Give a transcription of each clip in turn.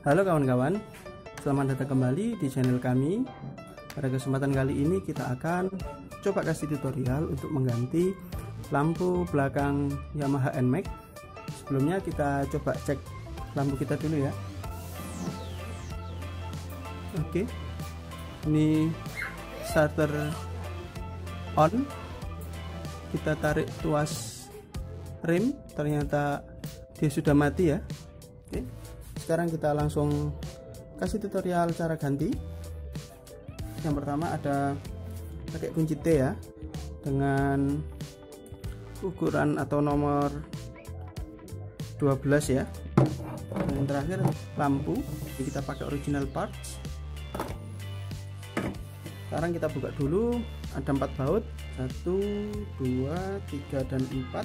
Halo kawan-kawan, selamat datang kembali di channel kami. Pada kesempatan kali ini kita akan coba kasih tutorial untuk mengganti lampu belakang Yamaha NMAX. Sebelumnya kita coba cek lampu kita dulu ya. Oke, ini starter on. Kita tarik tuas rem, ternyata dia sudah mati ya. Oke, sekarang kita langsung kasih tutorial cara ganti. Yang pertama ada pakai kunci T ya, dengan ukuran atau nomor 12 ya. Dan yang terakhir lampu, jadi kita pakai original parts. Sekarang kita buka dulu, ada 4 baut, 1, 2, 3, dan 4.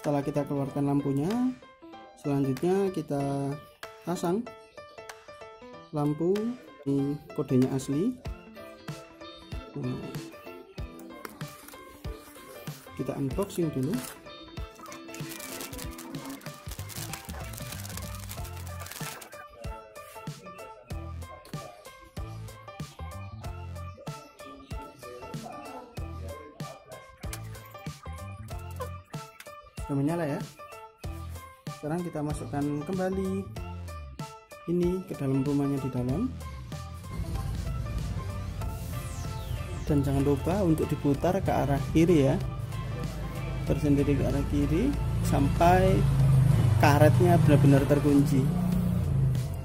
Setelah kita keluarkan lampunya, selanjutnya kita pasang lampu. Ini kodenya asli. Kita unboxing dulu. Sudah menyala ya. Sekarang kita masukkan kembali ini ke dalam rumahnya di dalam, dan jangan lupa untuk diputar ke arah kiri ya, tersendiri ke arah kiri sampai karetnya benar-benar terkunci.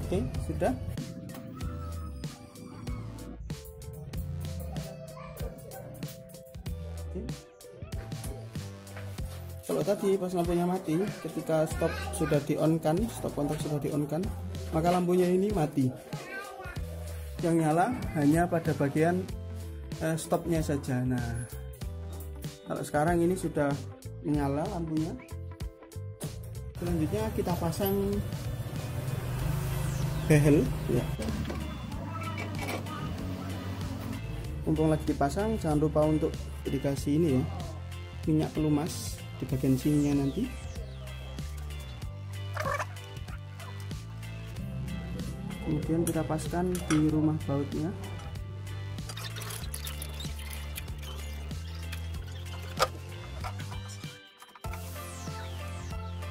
Oke, sudah. Oke. Kalau tadi pas lampunya mati, ketika stop sudah di-on-kan, stop kontak sudah di-on-kan, maka lampunya ini mati. Yang nyala hanya pada bagian stopnya saja. Nah, kalau sekarang ini sudah menyala lampunya. Selanjutnya kita pasang behel ya. Mumpung lagi dipasang, jangan lupa untuk dikasih ini ya, minyak pelumas di bagian sininya nanti. Kemudian kita paskan di rumah bautnya.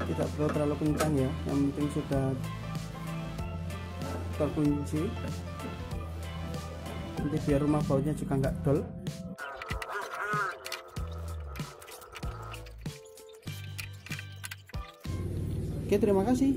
Tidak perlu terlalu kencang ya, yang penting sudah terkunci. Nanti biar rumah bautnya juga nggak dol. Oke, terima kasih.